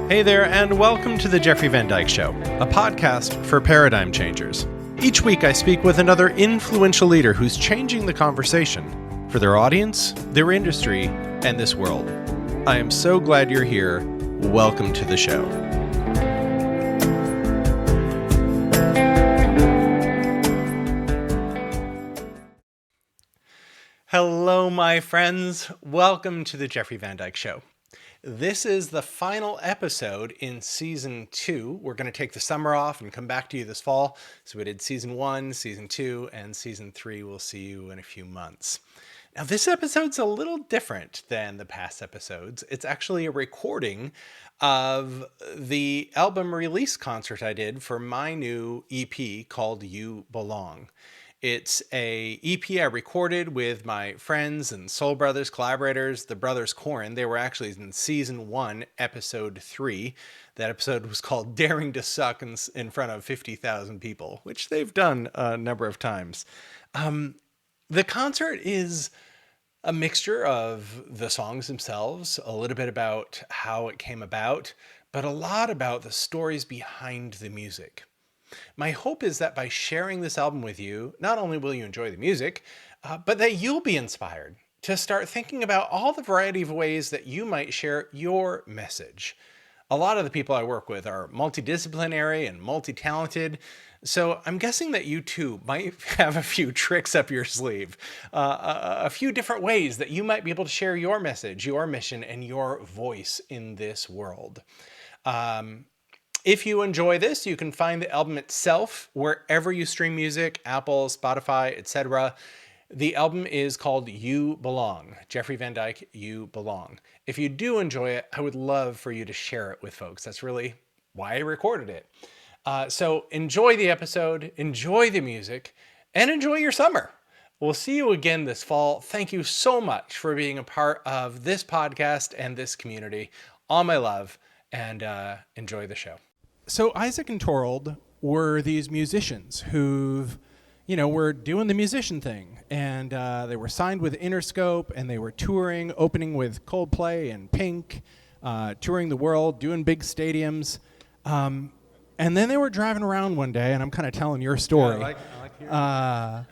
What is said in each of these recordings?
Hey there, and welcome to the Jeffrey Van Dyke Show, a podcast for paradigm changers. Each week I speak with another influential leader who's changing the conversation for their audience, their industry, and this world. I am so glad you're here. Welcome to the show. Hello, my friends. Welcome to the Jeffrey Van Dyke Show. This is the final episode in Season 2. We're going to take the summer off and come back to you this fall. So we did Season 1, Season 2, and Season 3. We'll see you in a few months. Now, this episode's a little different than the past episodes. It's actually a recording of the album release concert I did for my new EP called You Belong. It's a EP I recorded with my friends and soul brothers, collaborators, the Brothers Koren. They were actually in Season 1, Episode 3. That episode was called Daring to Suck in front of 50,000 people, which they've done a number of times. The concert is a mixture of the songs themselves, a little bit about how it came about, but a lot about the stories behind the music. My hope is that by sharing this album with you, not only will you enjoy the music, but that you'll be inspired to start thinking about all the variety of ways that you might share your message. A lot of the people I work with are multidisciplinary and multi-talented, so I'm guessing that you too might have a few tricks up your sleeve, a few different ways that you might be able to share your message, your mission, and your voice in this world. If you enjoy this, you can find the album itself wherever you stream music, Apple, Spotify, etc. The album is called You Belong. Jeffrey Van Dyke, You Belong. If you do enjoy it, I would love for you to share it with folks. That's really why I recorded it. So enjoy the episode, enjoy the music, and enjoy your summer. We'll see you again this fall. Thank you so much for being a part of this podcast and this community. All my love, and enjoy the show. So Isaac and Torald were these musicians who've, were doing the musician thing. And they were signed with Interscope, and they were touring, opening with Coldplay and Pink, touring the world, doing big stadiums. And then they were driving around one day, and I'm kind of telling your story. Yeah, I like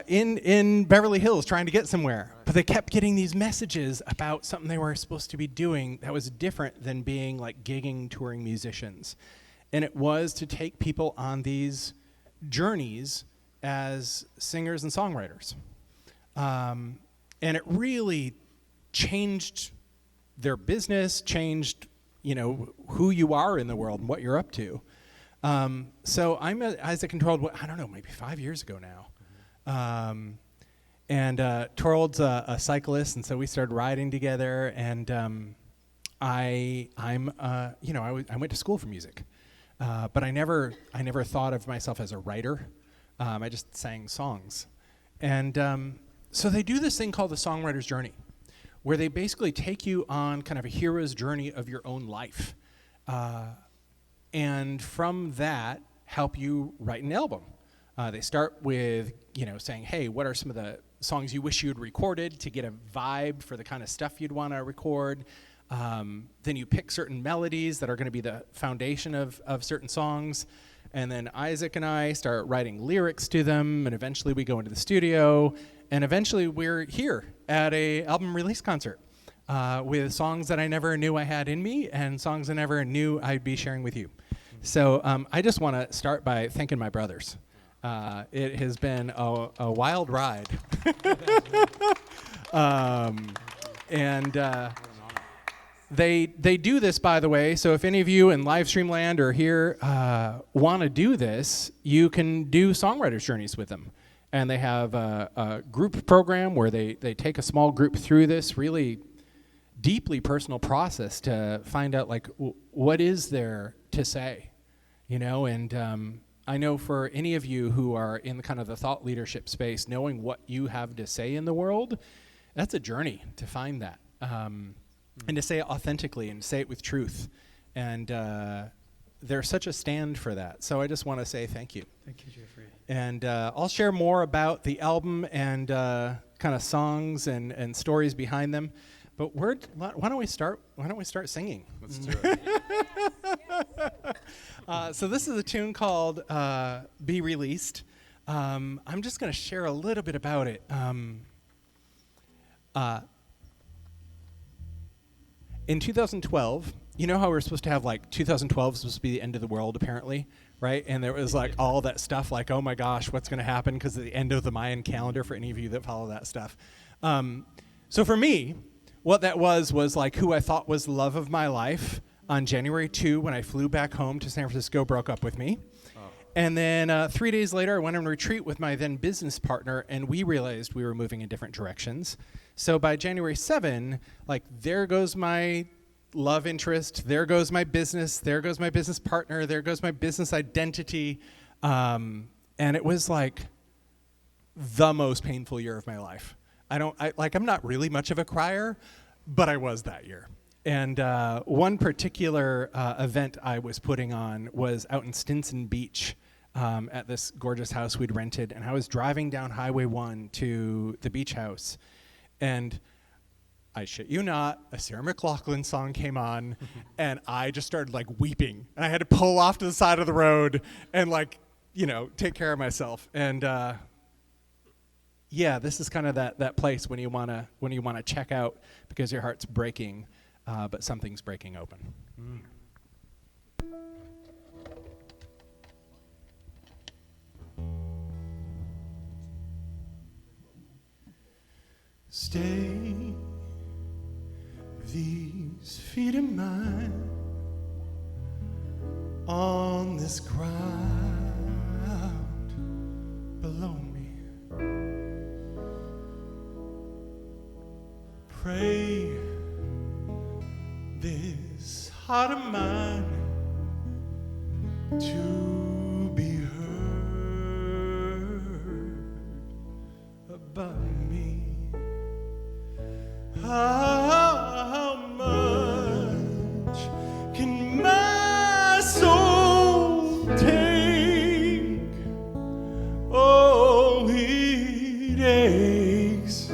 hearing in Beverly Hills trying to get somewhere. But they kept getting these messages about something they were supposed to be doing that was different than being like gigging, touring musicians. And it was to take people on these journeys as singers and songwriters. And it really changed their business, changed, who you are in the world and what you're up to. So I met Isaac and Torald, I don't know, maybe 5 years ago now. And Torald's a cyclist, and so we started riding together. And I went to school for music, but I never thought of myself as a writer. I just sang songs, and so they do this thing called the Songwriter's Journey, where they basically take you on kind of a hero's journey of your own life, and from that help you write an album. They start with, saying, hey, what are some of the songs you wish you had recorded to get a vibe for the kind of stuff you'd want to record. Then you pick certain melodies that are going to be the foundation of certain songs. And then Isaac and I start writing lyrics to them, and eventually we go into the studio, and eventually we're here at a album release concert with songs that I never knew I had in me and songs I never knew I'd be sharing with you. So I just want to start by thanking my brothers. It has been a wild ride. They do this, by the way, so if any of you in live stream land or here want to do this, you can do songwriters journeys with them. And they have a group program where they take a small group through this really deeply personal process to find out, what is there to say, and I know for any of you who are in the kind of the thought leadership space, knowing what you have to say in the world, that's a journey to find that. And to say it authentically and say it with truth. And there's such a stand for that. So I just want to say thank you. Thank you, Jeffrey. And I'll share more about the album and kind of songs and stories behind them. But why don't we start singing? Let's do it. So this is a tune called "Be Released." I'm just going to share a little bit about it. In 2012, you know how we're supposed to have 2012 is supposed to be the end of the world, apparently, right? And there was all that stuff like, oh my gosh, what's going to happen because of the end of the Mayan calendar for any of you that follow that stuff. So for me, what that was who I thought was the love of my life on January 2 when I flew back home to San Francisco broke up with me. And then 3 days later, I went on retreat with my then business partner, and we realized we were moving in different directions. So by January 7, there goes my love interest, there goes my business partner, there goes my business identity. And it was the most painful year of my life. I'm not really much of a crier, but I was that year. And one particular event I was putting on was out in Stinson Beach at this gorgeous house we'd rented. And I was driving down Highway 1 to the beach house. And I shit you not, a Sarah McLachlan song came on. And I just started weeping. And I had to pull off to the side of the road and take care of myself. And yeah, this is kind of that place when you wanna check out because your heart's breaking, but something's breaking open. Stay, these feet of mine on this ground below me. Pray this heart of mine to be heard above me. How much can my soul take? Oh, it aches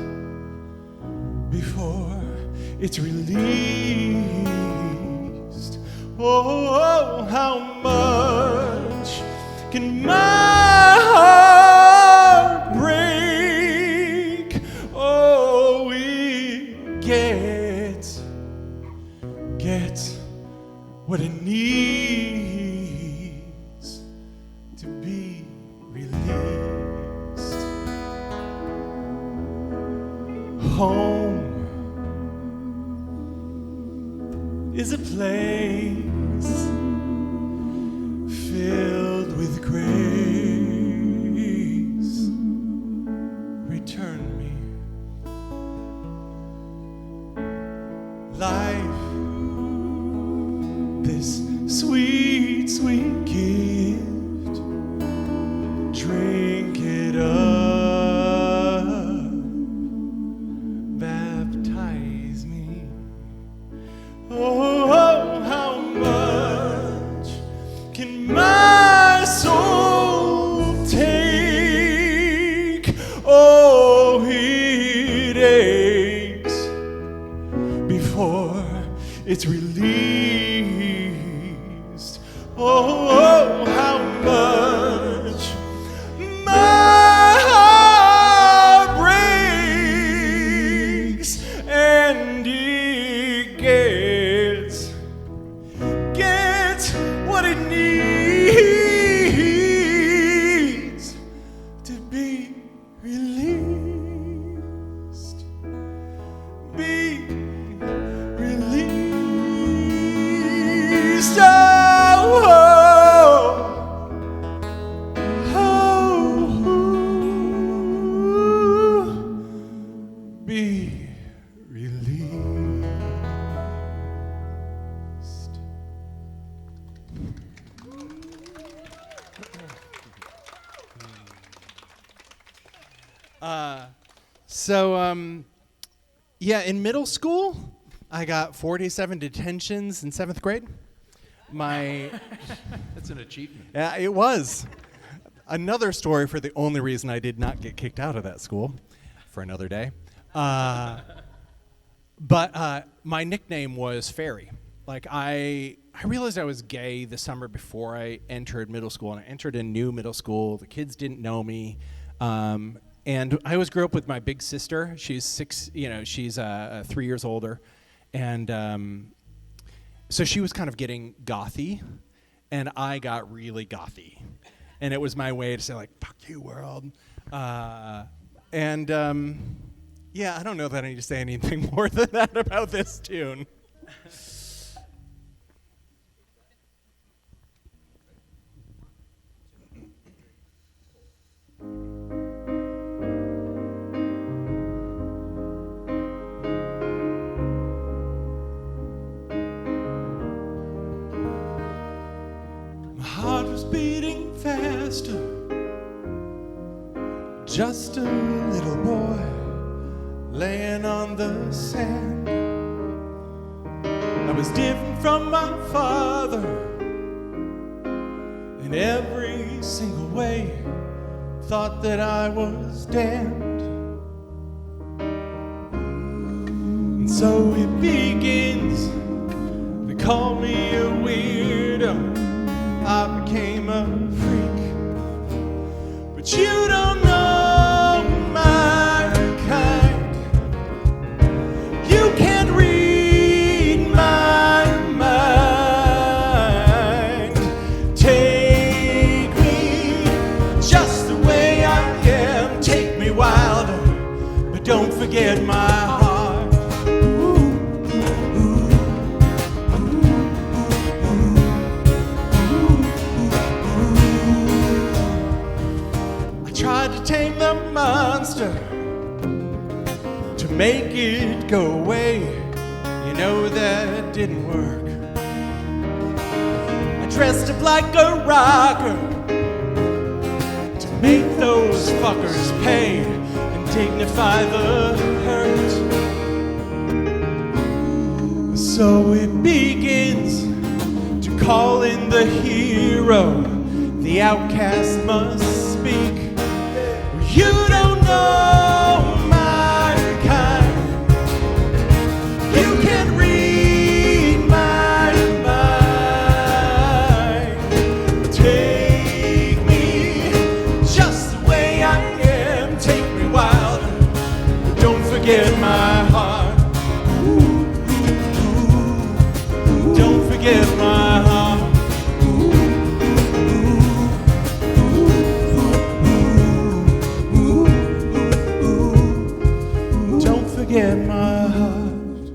before it's released. Oh, how much can my heart break? Oh, it gets what it needs to be released. Home is a place filled with grace. Return me life, this sweet, sweet gift. Drink it up, baptize me. Oh, how much can my soul take? Oh, it aches before it's released. Oh, how much my heart breaks, and it gets what it needs to be released. Be released. Be released. Yeah, in middle school, I got 47 detentions in 7th grade. That's an achievement. Yeah, it was. Another story for the only reason I did not get kicked out of that school for another day. But my nickname was Fairy. Like I realized I was gay the summer before I entered middle school, and I entered a new middle school. The kids didn't know me, and I always grew up with my big sister. She's she's 3 years older, and so she was kind of getting gothy, and I got really gothy, and it was my way to say like "fuck you, world," and yeah, I don't know that I need to say anything more than that about this tune. My heart was beating faster, just a little boy laying on the sand. I was different from my father in every single way, thought that I was damned. And so it begins, they call me a weirdo, I became a freak, but you don't know my kind. You can't read my mind. Take me just the way I am, take me wilder, but don't forget my heart. Tried to tame the monster, to make it go away. You know that didn't work. I dressed up like a rocker to make those fuckers pay and dignify the hurt. So it begins to call in the hero, the outcast must speak. You don't know my kind. You can't read my mind. Take me just the way I am, take me wilder, but don't forget my heart. Don't forget my heart. Forget my heart.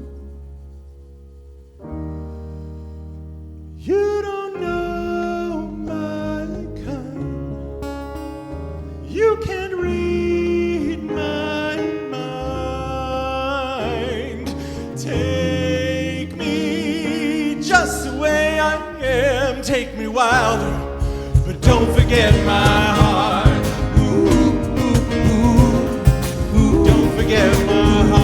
You don't know my kind. You can't read my mind. Take me just the way I am, take me wilder, but don't forget my heart. Don't forget my heart.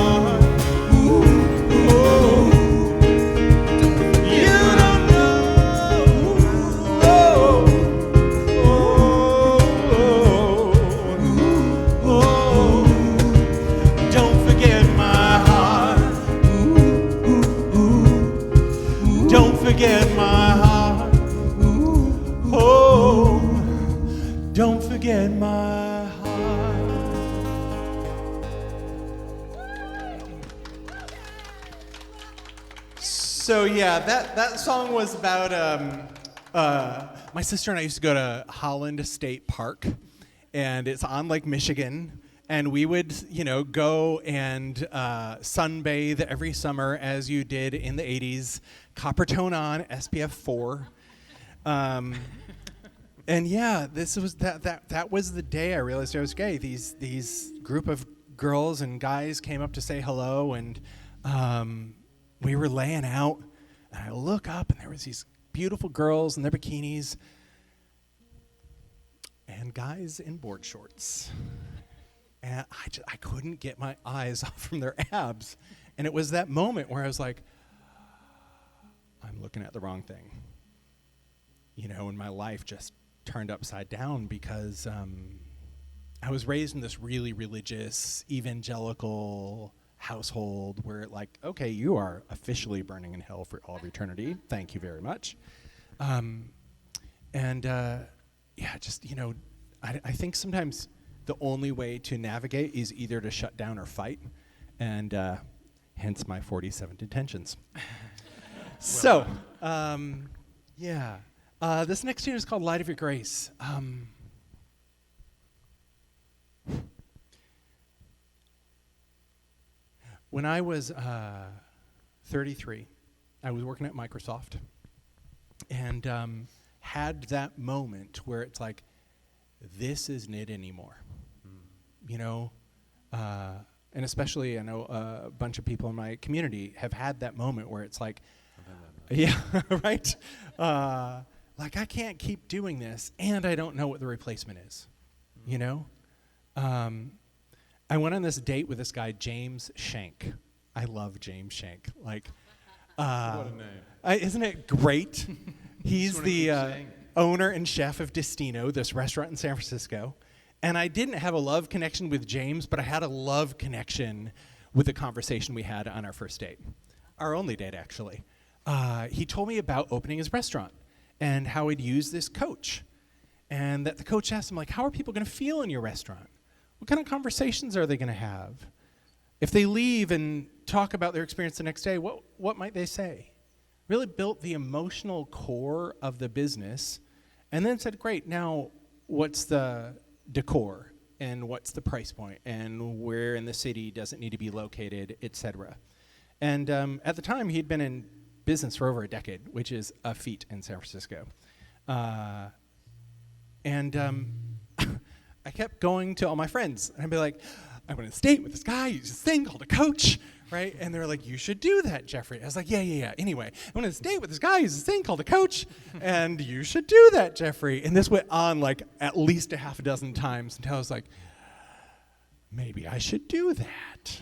Forget my heart. Oh, don't forget my heart. So yeah, that song was about my sister and I used to go to Holland State Park, and it's on Lake Michigan. And we would, go and sunbathe every summer as you did in the 80s. Copper tone on, SPF 4. And yeah, this was that was the day I realized I was gay. These group of girls and guys came up to say hello, and we were laying out. And I look up, and there was these beautiful girls in their bikinis and guys in board shorts. And I couldn't get my eyes off from their abs. And it was that moment where I was like, I'm looking at the wrong thing. And my life just turned upside down because I was raised in this really religious, evangelical household where like, okay, you are officially burning in hell for all of eternity. Thank you very much. Just, I think sometimes the only way to navigate is either to shut down or fight, and hence my 47 detentions. This next tune is called Light of Your Grace. When I was 33, I was working at Microsoft and had that moment where it's like, this isn't it anymore. And especially I know a bunch of people in my community have had that moment where it's like, yeah, right? Like, I can't keep doing this, and I don't know what the replacement is, I went on this date with this guy, James Shank. I love James Shank. Like, What a name. Isn't it great? He's the owner and chef of Destino, this restaurant in San Francisco. And I didn't have a love connection with James, but I had a love connection with the conversation we had on our first date. Our only date, actually. He told me about opening his restaurant and how he'd use this coach. And that the coach asked him, like, how are people going to feel in your restaurant? What kind of conversations are they going to have? If they leave and talk about their experience the next day, what might they say? Really built the emotional core of the business and then said, great, now what's the decor and what's the price point and where in the city does it need to be located, et cetera. And at the time, he'd been in business for over a decade, which is a feat in San Francisco. I kept going to all my friends, and I'd be like, I went on a date with this guy, he's this thing called a coach, right? And they were like, you should do that, Jeffrey. I was like, yeah. Anyway, I went on a date with this guy, he's this thing called a coach, and you should do that, Jeffrey. And this went on like at least a half a dozen times until I was like, maybe I should do that.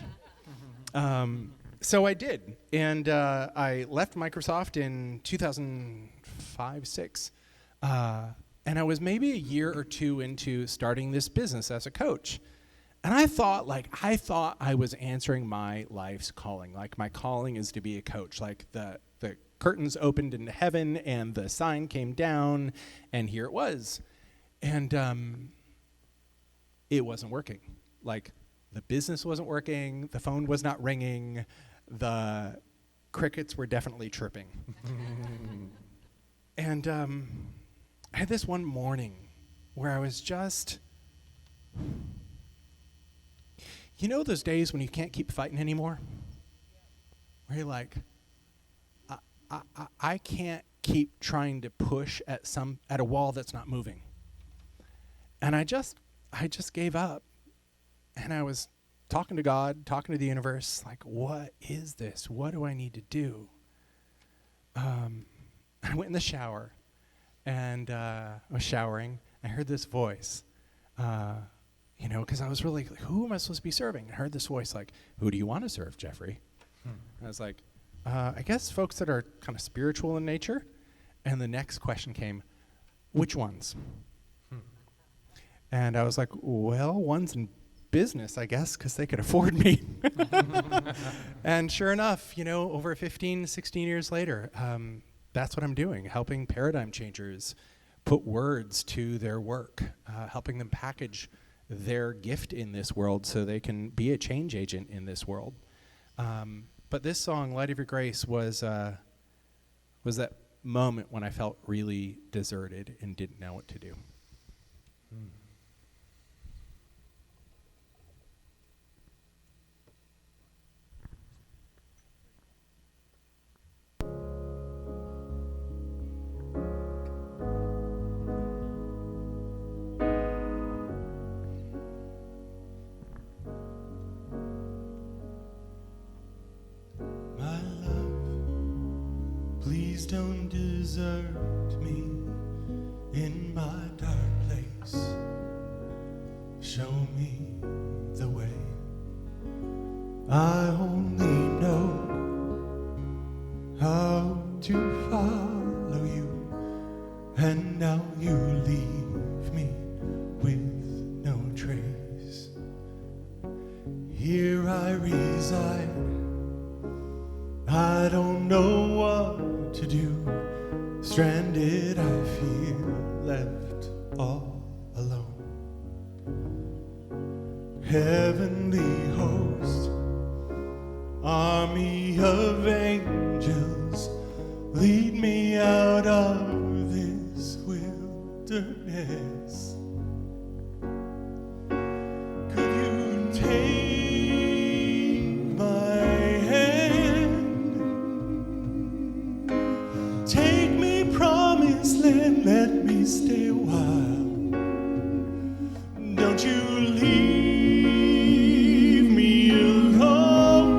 So I did, and I left Microsoft in 2005-06. And I was maybe a year or two into starting this business as a coach. And I thought I was answering my life's calling. Like, my calling is to be a coach. Like, the curtains opened into heaven and the sign came down and here it was. And it wasn't working. Like, the business wasn't working, the phone was not ringing, the crickets were definitely chirping. And I had this one morning where I was just, those days when you can't keep fighting anymore? Where you're like, I can't keep trying to push at a wall that's not moving. And I just gave up. And I was talking to God, talking to the universe, like, what is this? What do I need to do? I went in the shower. And I was showering. I heard this voice, because I was really like, who am I supposed to be serving? I heard this voice like, who do you want to serve, Jeffrey? I was like, I guess folks that are kind of spiritual in nature. And the next question came, which ones? And I was like, well, one's in business, I guess, because they could afford me. And sure enough, over 15, 16 years later, that's what I'm doing, helping paradigm changers put words to their work, helping them package their gift in this world so they can be a change agent in this world. But this song, Light of Your Grace, was that moment when I felt really deserted and didn't know what to do. Please don't desert me in my dark place. Show me the way. I only know how to follow you, and now you leave me with no trace. Here here I reside. I don't know what to do. Stranded, I feel left all alone. Heavenly host, army of angels, lead me out of this wilderness. Could you take my hand? Take me promised land, let me stay a while. Don't you leave me alone.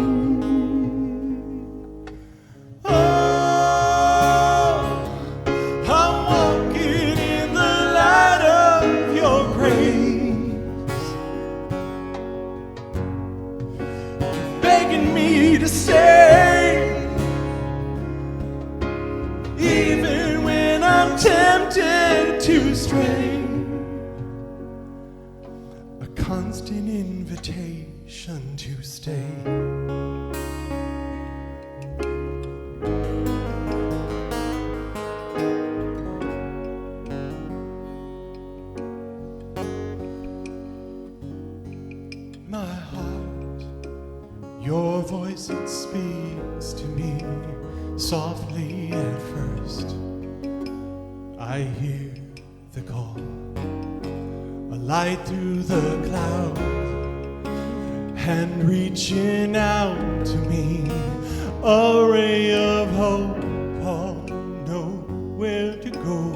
Oh, I'm walking in the light of your grace. You're begging me to stay, even when I'm tempted to stray. A constant invitation to stay. My heart, your voice, it speaks to me softly at first. I hear the call, a light through the cloud, hand reaching out to me, a ray of hope. I'll know where to go.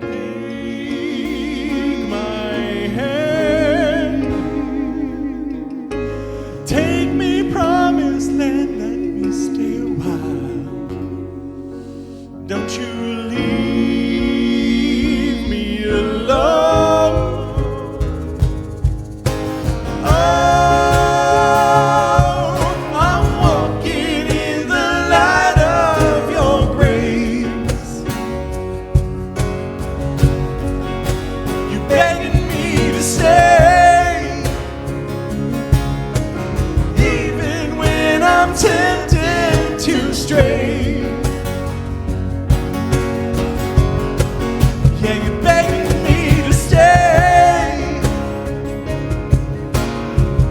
Take my hand, take me promised land, let me stay a while. Don't you leave me alone. Oh, I'm walking in the light of your grace. You're begging me to stay, even when I'm tempted to stray. Yeah, you're begging me to stay,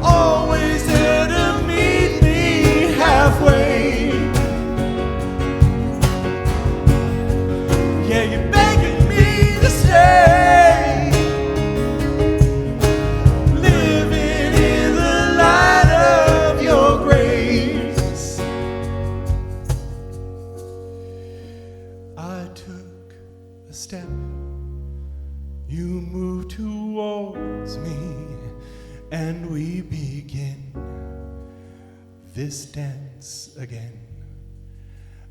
always there to meet me halfway. Yeah, you're begging me to stay, living in the light of your grace. I took a step, you moved towards me, and we begin this dance again.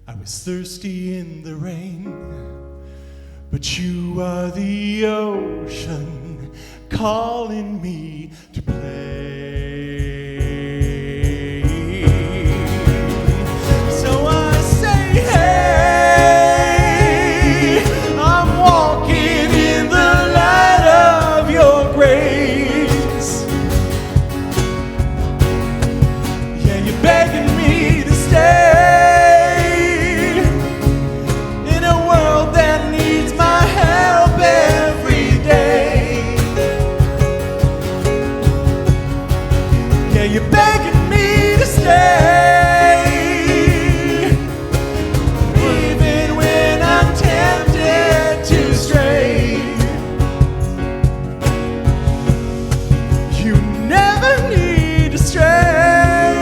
I was thirsty in the rain, but you are the ocean calling me to play. So I say, hey, I'm walking in the light of your grace. Yeah, you're begging me to stay in a world that needs my help every day. Yeah, you're begging me to stay, even when I'm tempted to stray. You never need to stray,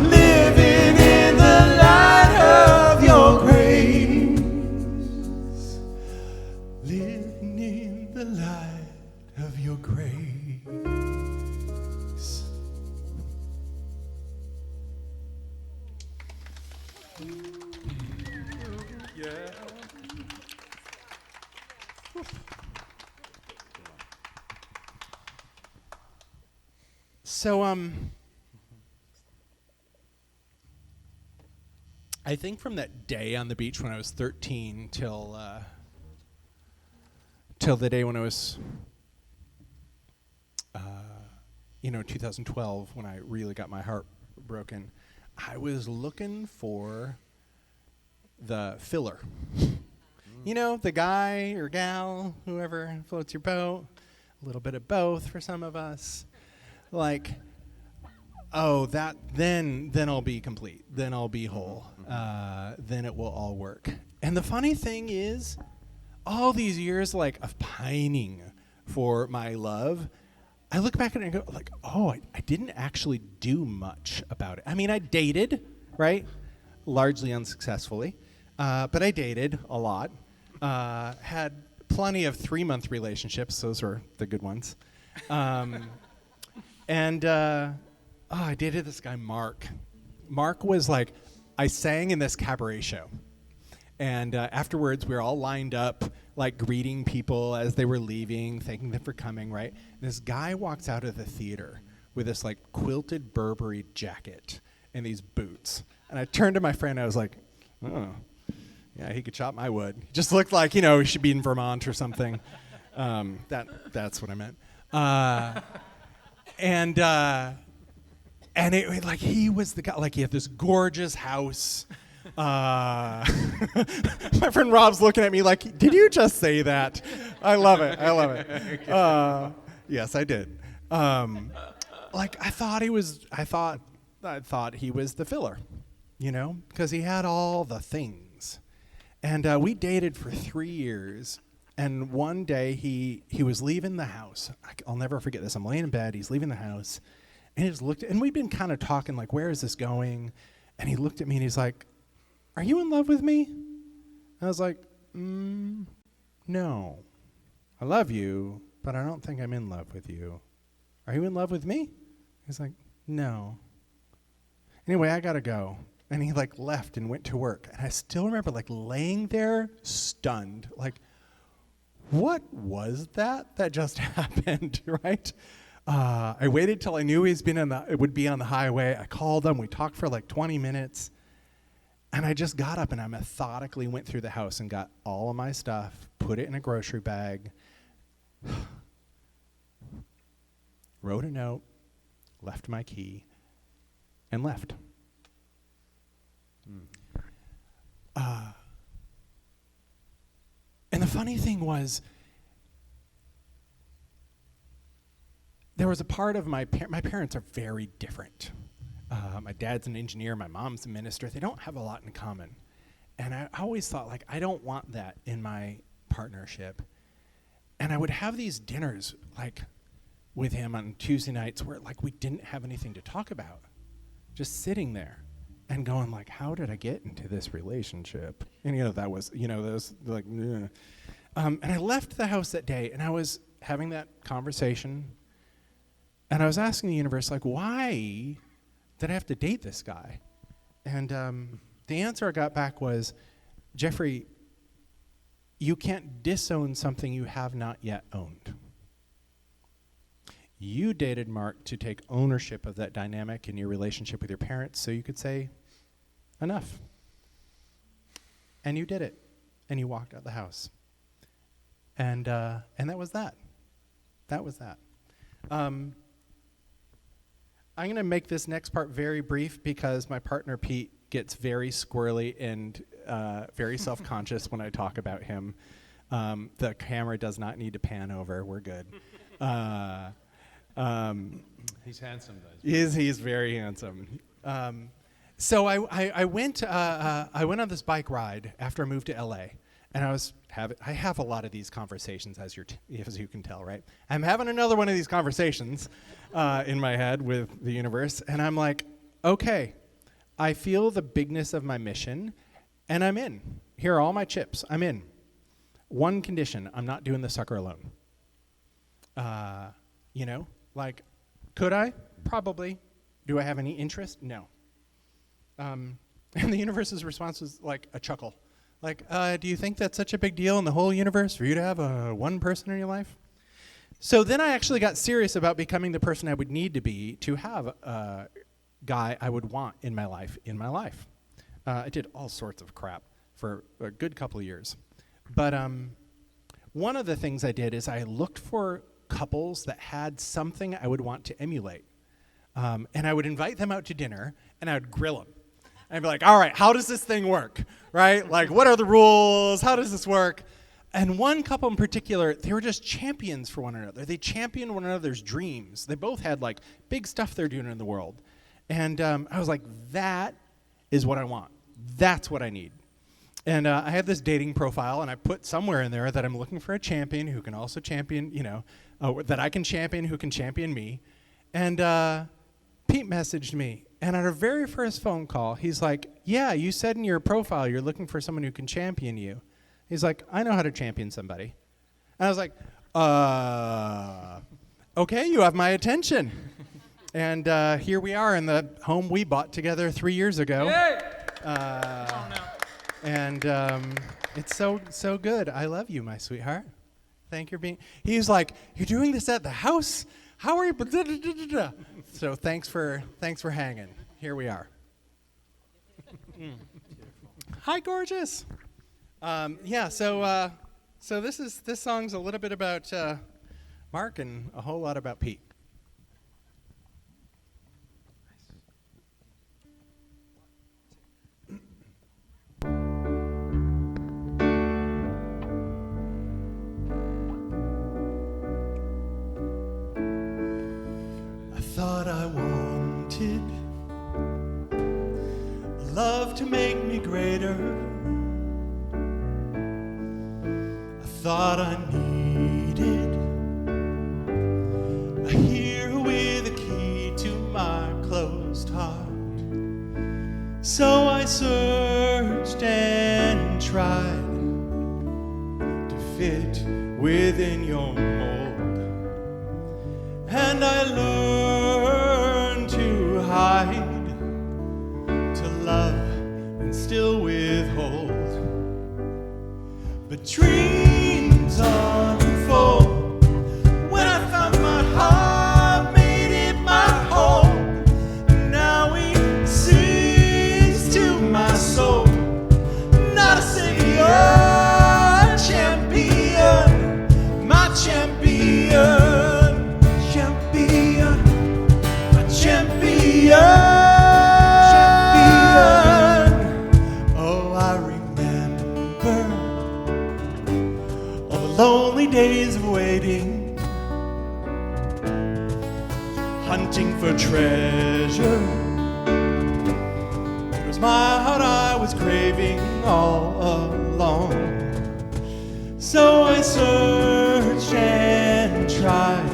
living in the light of your grace, living in the light of your grace. So, I think from that day on the beach when I was 13 till till the day when it was, 2012, when I really got my heart broken. I was looking for the filler. You know, the guy or gal, whoever floats your boat, a little bit of both for some of us. Like, oh, then I'll be complete. Then I'll be whole. Then it will all work. And the funny thing is, all these years of pining for my love, I look back at it and go like, oh, I didn't actually do much about it. I mean, I dated, right? Largely unsuccessfully. But I dated a lot. Had plenty of 3-month relationships. Those were the good ones. And I dated this guy, Mark. Mark was I sang in this cabaret show. And afterwards, we were all lined up, greeting people as they were leaving, thanking them for coming, right? And this guy walks out of the theater with this, quilted Burberry jacket and these boots. And I turned to my friend, I was like, oh, yeah, he could chop my wood. He just looked like, he should be in Vermont or something. That's what I meant. And it, he was the guy, he had this gorgeous house. My friend Rob's looking at me like, did you just say that? I love it. Yes, I did. I thought he was the filler, because he had all the things. And we dated for 3 years. And one day he was leaving the house. I'll never forget this. I'm laying in bed. He's leaving the house. And he just looked, and we've been kind of talking, where is this going? And he looked at me and he's like, are you in love with me? And I was like, no. I love you, but I don't think I'm in love with you. Are you in love with me? He's like, no. Anyway, I gotta go. And he left and went to work. And I still remember laying there stunned, what was that just happened, right? I waited till I knew it would be on the highway. I called him. We talked for 20 minutes. And I just got up and I methodically went through the house and got all of my stuff, put it in a grocery bag, wrote a note, left my key, and left. And the funny thing was, there was a part of my parents are very different. My dad's an engineer, my mom's a minister. They don't have a lot in common. And I always thought, I don't want that in my partnership. And I would have these dinners, with him on Tuesday nights where, we didn't have anything to talk about. Just sitting there and going, how did I get into this relationship? And, that was, those, and I left the house that day, and I was having that conversation, and I was asking the universe, why did I have to date this guy? And the answer I got back was, Jeffrey, you can't disown something you have not yet owned. You dated Mark to take ownership of that dynamic in your relationship with your parents so you could say, enough. And you did it. And you walked out the house. And that was that. That was that. I'm going to make this next part very brief because my partner Pete gets very squirrely and very self-conscious when I talk about him. The camera does not need to pan over. We're good. He's handsome, though. He's very handsome. So I went on this bike ride after I moved to LA, and I have a lot of these conversations, as you can tell, right? I'm having another one of these conversations in my head with the universe, and I'm like, okay, I feel the bigness of my mission, and I'm in. Here are all my chips. I'm in. One condition: I'm not doing the sucker alone. Could I? Probably. Do I have any interest? No. And the universe's response was a chuckle. Do you think that's such a big deal in the whole universe for you to have one person in your life? So then I actually got serious about becoming the person I would need to be to have a guy I would want in my life. I did all sorts of crap for a good couple of years. But one of the things I did is I looked for couples that had something I would want to emulate. And I would invite them out to dinner, and I would grill them. I'd be like, all right, how does this thing work, right? Like, what are the rules? How does this work? And one couple in particular, they were just champions for one another. They championed one another's dreams. They both had, like, big stuff they're doing in the world. And I was like, that is what I want. That's what I need. And I had this dating profile, and I put somewhere in there that I'm looking for a champion who can also champion, that I can champion who can champion me. And Pete messaged me, and at our very first phone call, he's like, yeah, you said in your profile you're looking for someone who can champion you. He's like, I know how to champion somebody. And I was like, okay, you have my attention. And here we are in the home we bought together 3 years ago. Yay! And it's so good. I love you, my sweetheart. Thank you for being. He's like, you're doing this at the house? How are you? So thanks for hanging. Here we are. Hi, gorgeous. So this song's a little bit about Mark and a whole lot about Pete. Thought I wanted a love to make me greater. I thought I needed a hero with a key to my closed heart. So I searched and tried to fit within your mold, and I learned to hide, to love and still withhold. But dreams unfold when I found my heart, made it my home. Now it sings to my soul, not a savior, champion, my champion. Oh, I remember all the lonely days of waiting, hunting for treasure. It was my heart I was craving all along. So I searched and tried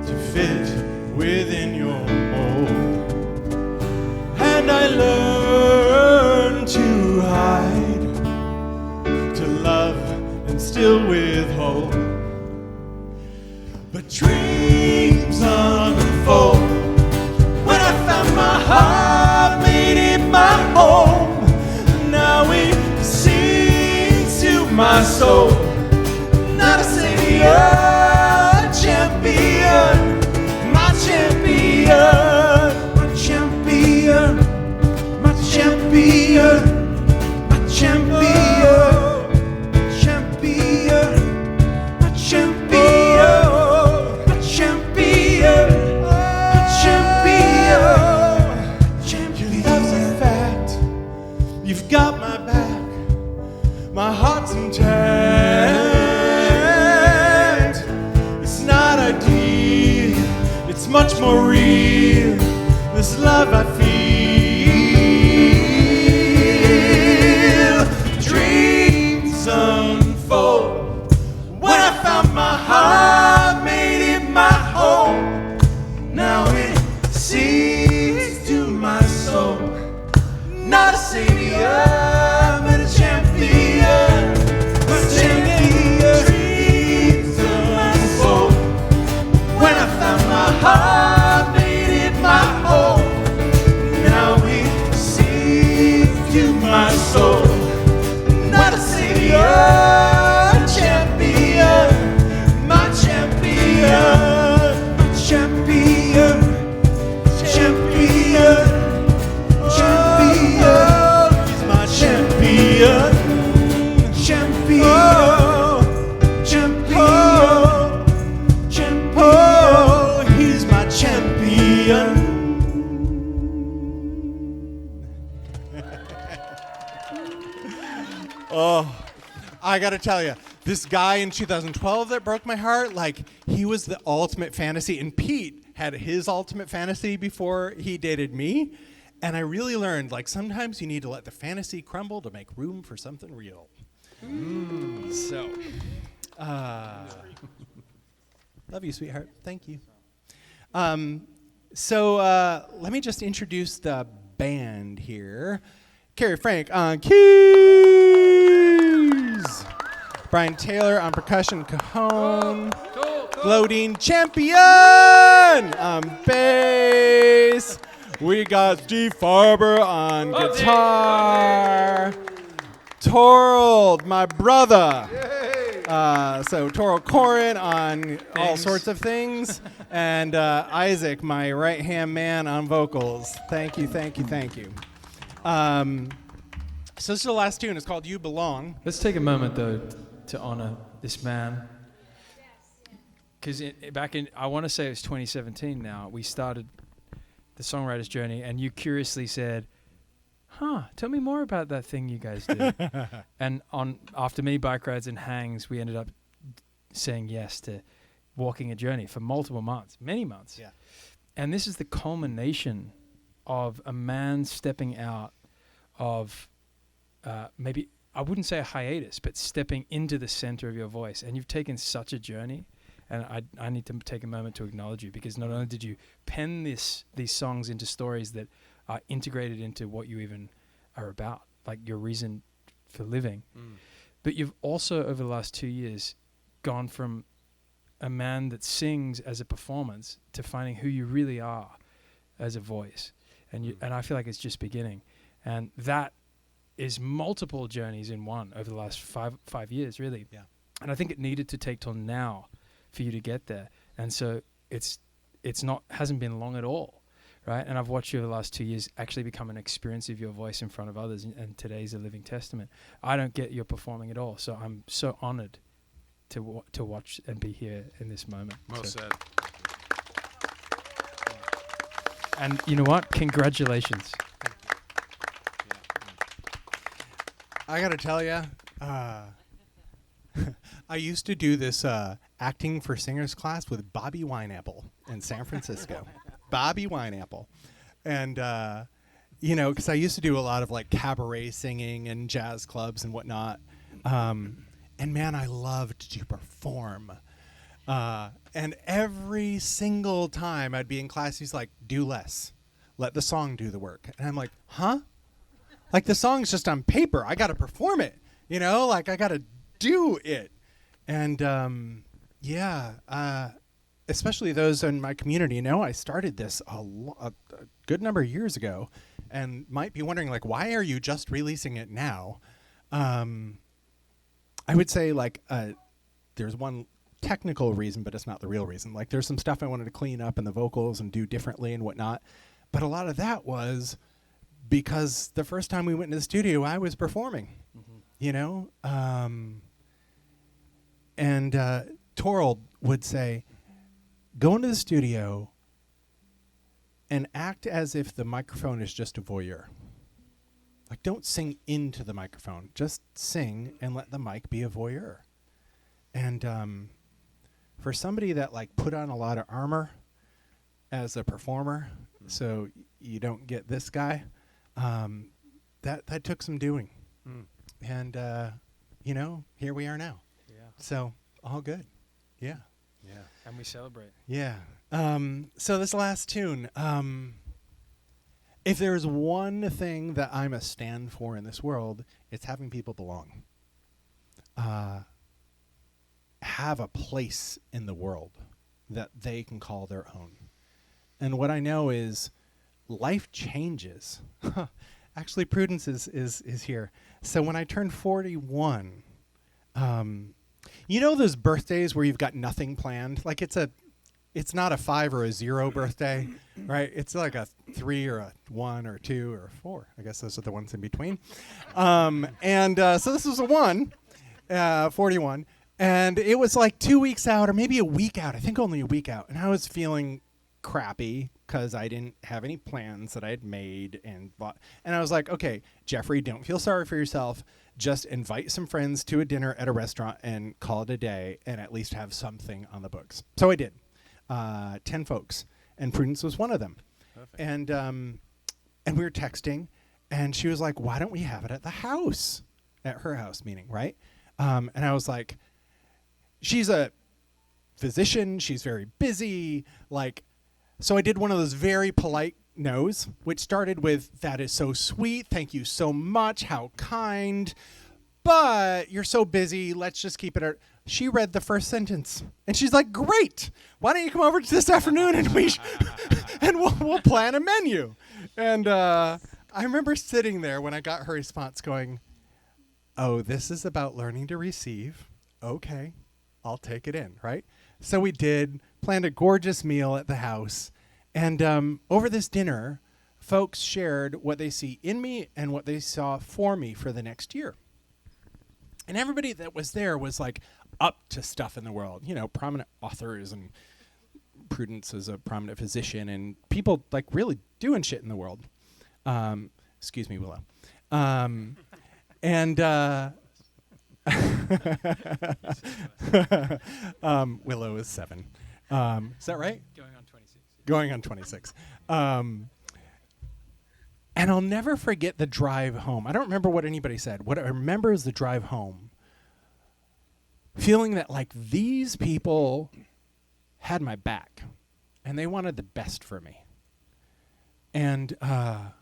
to fit within your mold, and I learned to hide, to love and still withhold. But dreams unfold when I found my heart, made it my home. Now it sings to my soul, not a savior, champion, my champion, my champion, my champion, my champion, champion, my champion, my champion, my champion. Your love's a fact, you've got my back, my heart's intact. It's not ideal, it's much more real, this love I feel. Dreams unfold when I found my heart, made it my home. Now it sings to my soul, not a savior, but a champion, a champion. Dreams unfold when I found my heart, made it my home. got to tell you, this guy in 2012 that broke my heart, like, he was the ultimate fantasy. And Pete had his ultimate fantasy before he dated me. And I really learned, like, sometimes you need to let the fantasy crumble to make room for something real. So, love you, sweetheart. Thank you. So let me just introduce the band here. Carrie Frank on keys. Brian Taylor on percussion, cajon. Gloadine Champion on bass. We got Steve Farber on guitar. Torald, my brother. So Brothers Koren on all sorts of things. And Isaac, my right-hand man on vocals. Thank you, thank you, thank you. So this is the last tune. It's called You Belong. Let's take a moment, though, to honor this man. Because back in, I want to say it was 2017 now, we started the songwriter's journey, and you curiously said, tell me more about that thing you guys do. And after many bike rides and hangs, we ended up saying yes to walking a journey for multiple months, many months. Yeah. And this is the culmination of a man stepping out of maybe, I wouldn't say a hiatus, but stepping into the center of your voice. And you've taken such a journey. And I need to take a moment to acknowledge you, because not only did you pen these songs into stories that are integrated into what you even are about, like your reason for living, but you've also, over the last 2 years, gone from a man that sings as a performance to finding who you really are as a voice. And I feel like it's just beginning. And that is multiple journeys in one over the last five years, really. Yeah. And I think it needed to take till now for you to get there. And so hasn't been long at all, right? And I've watched you over the last 2 years actually become an experience of your voice in front of others, and today's a living testament. I don't get your performing at all, so I'm so honored to watch and be here in this moment. Most So- said. And you know what? Congratulations. I got to tell you, I used to do this acting for singers class with Bobby Wineapple in San Francisco. Bobby Wineapple. And, because I used to do a lot of like cabaret singing and jazz clubs and whatnot. And man, I loved to perform. And every single time I'd be in class, he's like, do less. Let the song do the work. And I'm like, huh? Like the song's just on paper. I got to perform it. Like I got to do it. And especially those in my community, I started this a good number of years ago, and might be wondering, like, why are you just releasing it now? I would say, like, there's one technical reason, but it's not the real reason. Like, there's some stuff I wanted to clean up in the vocals and do differently and whatnot. But a lot of that was because the first time we went into the studio, I was performing, And Torald would say, go into the studio and act as if the microphone is just a voyeur. Like, don't sing into the microphone. Just sing and let the mic be a voyeur. And for somebody that, like, put on a lot of armor as a performer, so you don't get this guy, that took some doing. And, here we are now. Yeah. So, all good. Yeah. Yeah. And we celebrate. Yeah. So this last tune, if there's one thing that I'm a stand for in this world, it's having people belong. Have a place in the world that they can call their own. And what I know is life changes. Actually, Prudence is here. So when I turned 41, those birthdays where you've got nothing planned? Like it's not a 5 or a 0 birthday, right? It's like a 3 or a 1 or 2 or 4. I guess those are the ones in between. So this was a 1, 41. And it was like 2 weeks out or maybe a week out. I think only a week out. And I was feeling crappy because I didn't have any plans that I had made and bought. And I was like, okay, Jeffrey, don't feel sorry for yourself. Just invite some friends to a dinner at a restaurant and call it a day and at least have something on the books. So I did. 10 folks. And Prudence was one of them. Perfect. And we were texting, and she was like, why don't we have it at the house? At her house, meaning, right? And I was like, she's a physician. She's very busy. Like, so I did one of those very polite no's, which started with, that is so sweet. Thank you so much. How kind. But you're so busy. Let's just keep it at... She read the first sentence, and she's like, great. Why don't you come over this afternoon and we'll plan a menu. And I remember sitting there when I got her response going, oh, this is about learning to receive. Okay, I'll take it in, right? So we did, planned a gorgeous meal at the house. And over this dinner, folks shared what they see in me and what they saw for me for the next year. And everybody that was there was like up to stuff in the world, you know, prominent authors, and Prudence is a prominent physician, and people like really doing shit in the world. Excuse me, Willow. Willow is 7. Is that right? Going on 26. Going on 26. And I'll never forget the drive home. I don't remember what anybody said. What I remember is the drive home, feeling that like these people had my back and they wanted the best for me. And I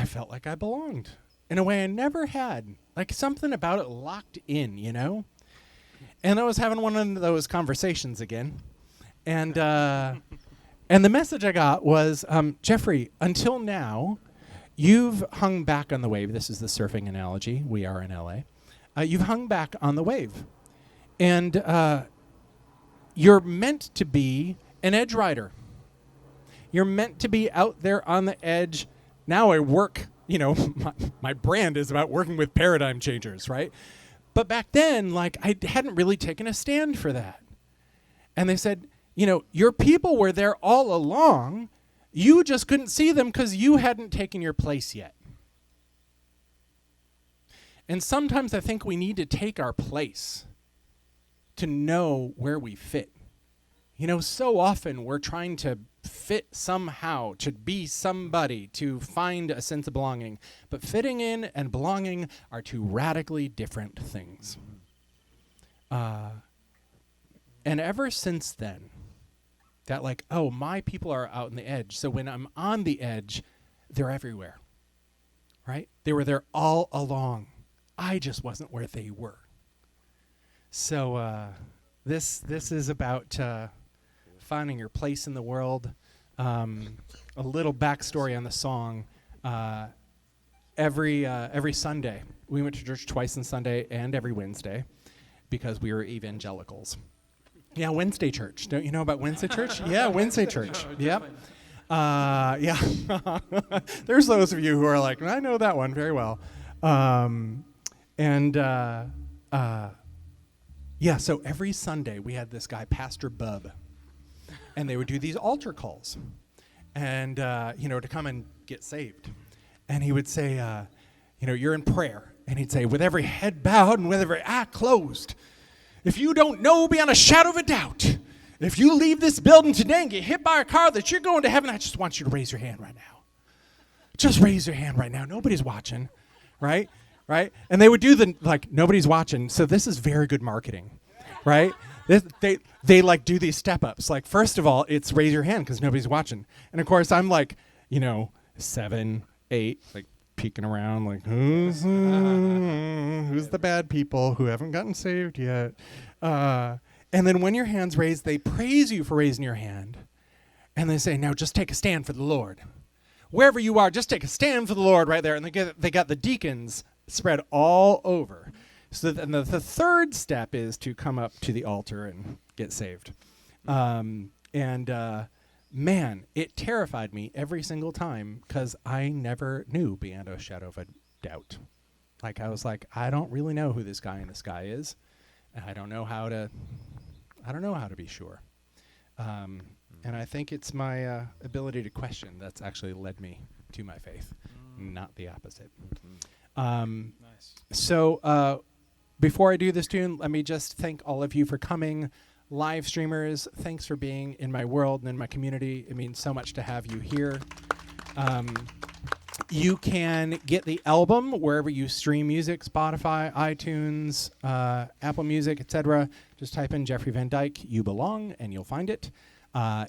felt like I belonged in a way I never had. Like something about it locked in, you know? And I was having one of those conversations again. And the message I got was, Jeffrey, until now, you've hung back on the wave. This is the surfing analogy. We are in LA. You've hung back on the wave. And you're meant to be an edge rider. You're meant to be out there on the edge. Now I work, you know, my brand is about working with paradigm changers, right? But back then, like, I hadn't really taken a stand for that. And they said, you know, your people were there all along. You just couldn't see them because you hadn't taken your place yet. And sometimes I think we need to take our place to know where we fit. You know, so often we're trying to fit somehow, to be somebody, to find a sense of belonging. But fitting in and belonging are two radically different things. And ever since then, that like, oh, my people are out on the edge. So when I'm on the edge, they're everywhere, right? They were there all along. I just wasn't where they were. So this is about finding your place in the world. A little backstory on the song. Every Sunday, we went to church twice on Sunday and every Wednesday because we were evangelicals. Yeah, Wednesday church. Don't you know about Wednesday church? Yeah, Wednesday church. Yep. Yeah. There's those of you who are like, I know that one very well. Yeah, so every Sunday we had this guy, Pastor Bub, and they would do these altar calls, and, you know, to come and get saved. And he would say, you know, you're in prayer. And he'd say, with every head bowed and with every eye closed, if you don't know beyond a shadow of a doubt, if you leave this building today and get hit by a car that you're going to heaven, I just want you to raise your hand right now. Just raise your hand right now. Nobody's watching, right? Right? And they would do the, like, nobody's watching. So this is very good marketing, right? They like do these step ups. Like, first of all, it's raise your hand because nobody's watching. And of course, I'm like, you know, 7, 8, like peeking around, like, who's the bad people who haven't gotten saved yet? And then when your hand's raised, they praise you for raising your hand. And they say, now just take a stand for the Lord. Wherever you are, just take a stand for the Lord right there. And they got the deacons spread all over. So then the third step is to come up to the altar and get saved. Man, it terrified me every single time because I never knew beyond a shadow of a doubt. Like, I was like, I don't really know who this guy in the sky is. And I don't know how to be sure. And I think it's my ability to question that's actually led me to my faith, not the opposite. Nice. So before I do this tune, let me just thank all of you for coming. Live streamers, thanks for being in my world and in my community. It means so much to have you here. You can get the album wherever you stream music, Spotify, iTunes, Apple Music, etc. Just type in Jeffrey Van Dyke, You Belong, and you'll find it.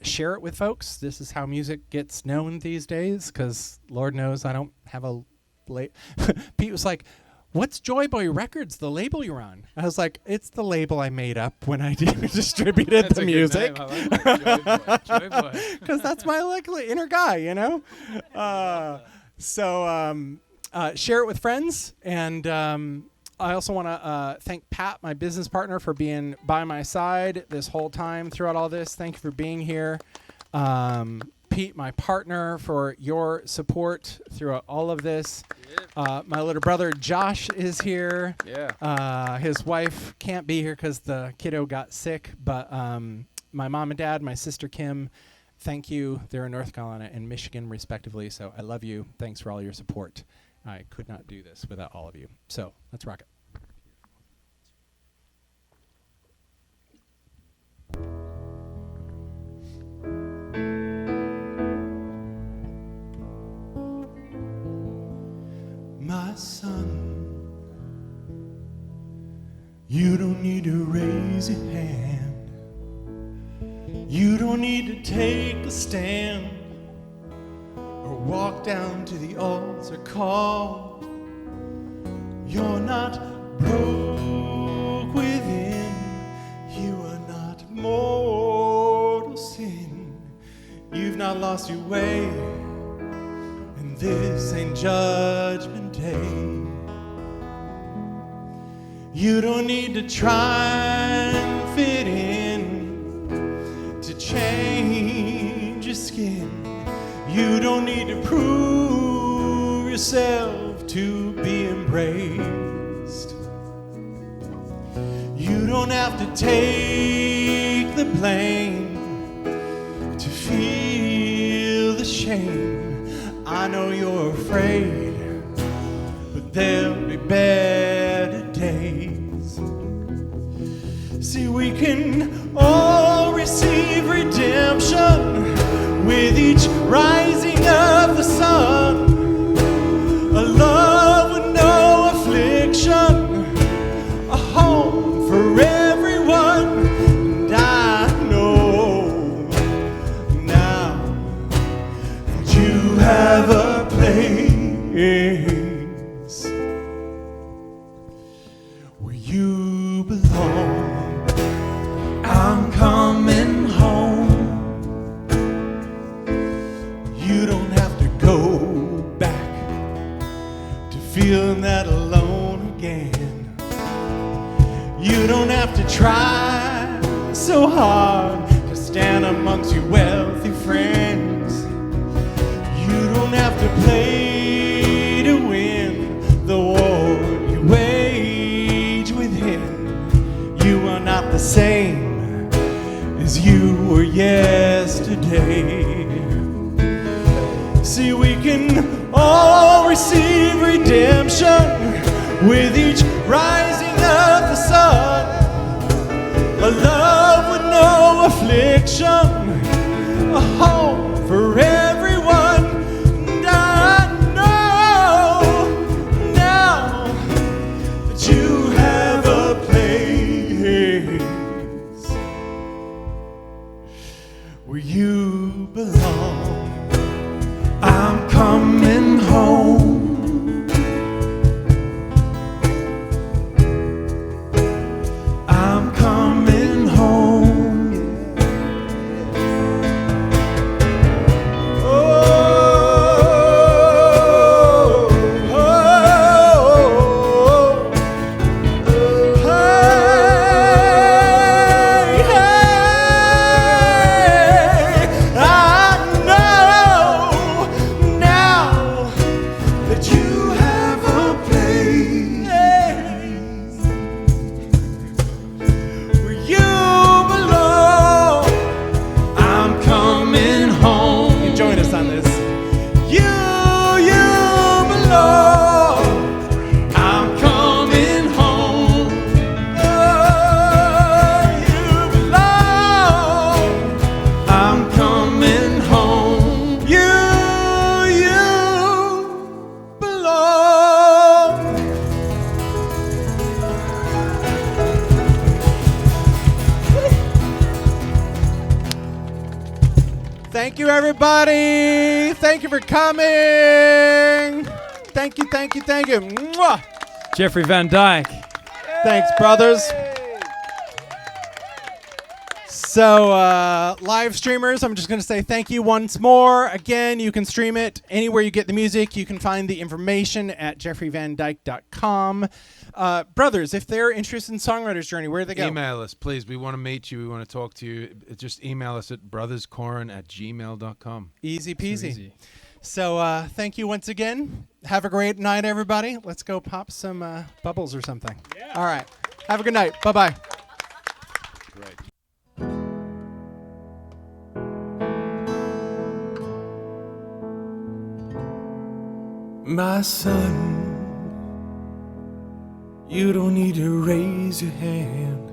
Share it with folks. This is how music gets known these days, because Lord knows I don't have a... Pete was like, what's Joy Boy Records, the label you're on? I was like, it's the label I made up when I distributed the music. Joy Boy. Because that's my inner guy, you know? So share it with friends. And I also want to thank Pat, my business partner, for being by my side this whole time throughout all this. Thank you for being here. Pete, my partner, for your support throughout all of this. My little brother Josh is here. Yeah. His wife can't be here because the kiddo got sick, but my mom and dad, my sister Kim, thank you. They're in North Carolina and Michigan, respectively, so I love you. Thanks for all your support. I could not do this without all of you. So let's rock it. My son, you don't need to raise your hand. You don't need to take a stand or walk down to the altar call. You're not broke within. You are not mortal sin. You've not lost your way. And this ain't judgment day. You don't need to try and fit in to change your skin. You don't need to prove yourself to be embraced. You don't have to take the blame to feel the shame. I know you're afraid, but there'll be better days. See, we can all receive redemption with each rising of the sun. A love with no affliction, a home for everyone. And I know now that you have a place where you belong. I'm coming home. You don't have to go back to feeling that alone again. You don't have to try so hard to stand amongst your wealthy friends. You don't have to play to win the war you wage within. You are not the same as you were yesterday. See, we can all receive redemption with each rising of the sun. A love with no affliction, a home for everyone. And I know now that you have a place where you belong. I'm coming home. I'm coming home. Oh, oh, hey, hey. Thank you, everybody. Thank you for coming. Thank you, thank you, thank you. Mwah. Jeffrey Van Dyke. Thanks, brothers. So, live streamers, I'm just going to say thank you once more. Again, you can stream it anywhere you get the music. You can find the information at jeffreyvandyke.com. Brothers, if they're interested in Songwriter's Journey, where do they go? Email us, please. We want to meet you. We want to talk to you. Just email us at brotherskoren@gmail.com. Easy So peasy. easy. So, thank you once again. Have a great night, everybody. Let's go pop some bubbles or something. Yeah. All right. Have a good night. Bye-bye. Great. My son, you don't need to raise your hand.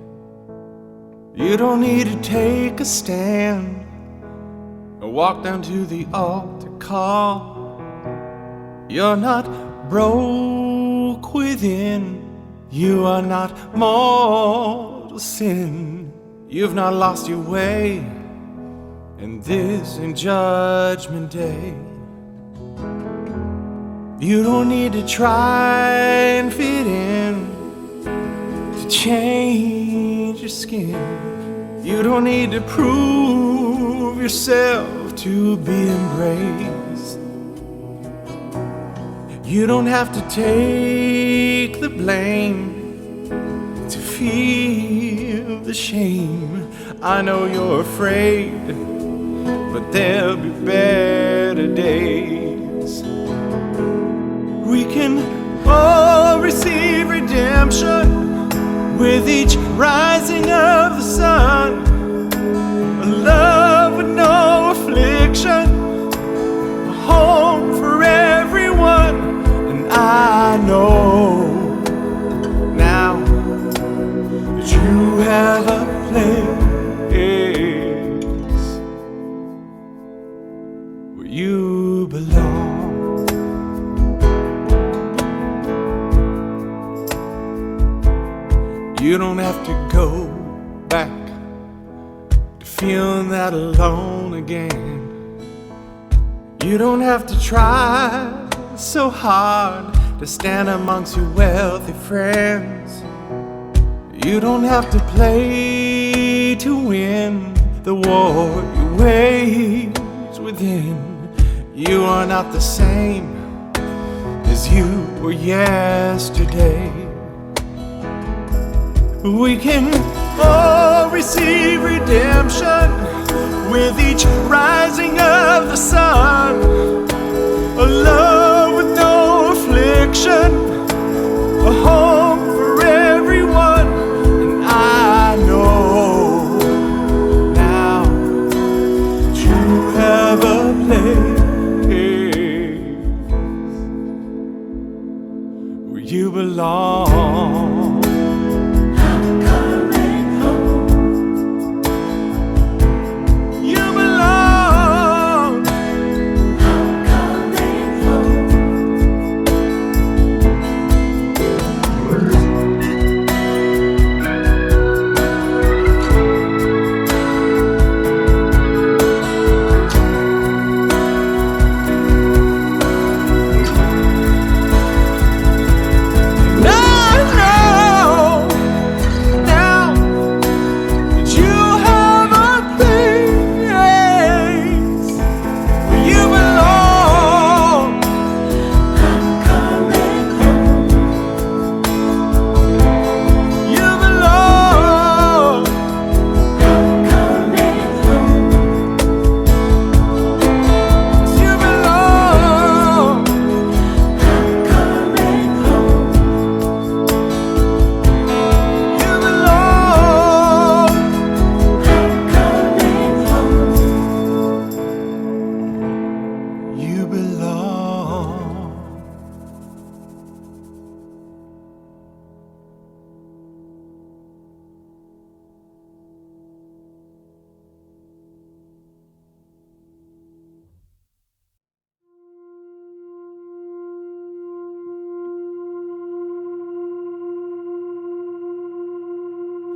You don't need to take a stand or walk down to the altar call. You're not broke within. You are not mortal sin. You've not lost your way, and this ain't judgment day. You don't need to try and fit in to change your skin. You don't need to prove yourself to be embraced. You don't have to take the blame to feel the shame. I know you're afraid, but there'll be better days. We can all receive redemption with each rising of the sun. A love with no affliction, a home for everyone. And I know now that you have a place where you belong. You don't have to go back to feeling that alone again. You don't have to try so hard to stand amongst your wealthy friends. You don't have to play to win the war you wage within. You are not the same as you were yesterday. We can all receive redemption with each rising of the sun. A love with no affliction, a home for everyone. And I know now that you have a place where you belong.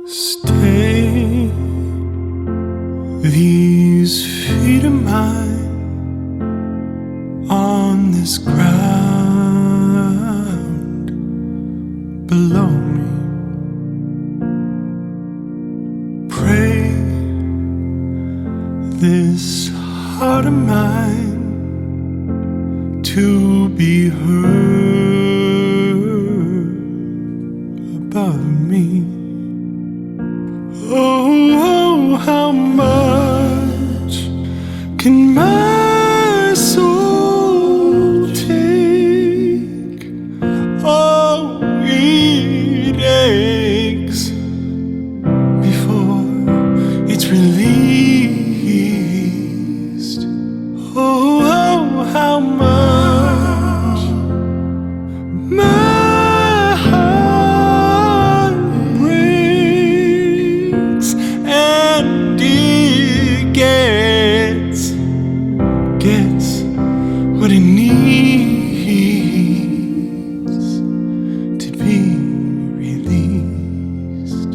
Stay, these feelings am I on this ground below me? Pray this heart of mine to be heard above me. Oh, how much can my soul take? Oh, it aches before it's released. Oh, how much my heart breaks, and it gets what it needs to be released.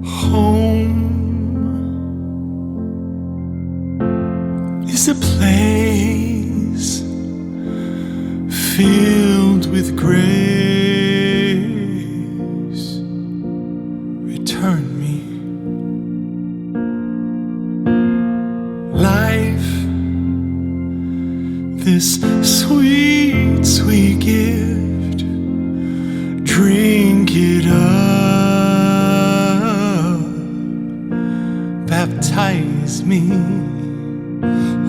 Home is a place filled with grace. Return me. Life, this sweet, sweet gift, drink it up, baptize me.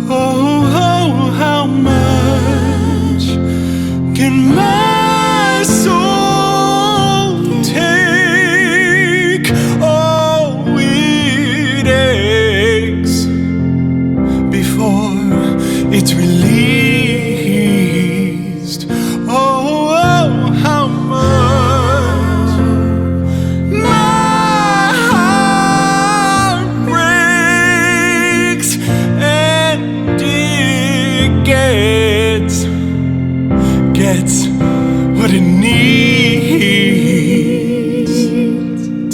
Oh, how much can my soul take? Oh, it aches before it's released. Oh, how much my heart breaks, and it gets what it needs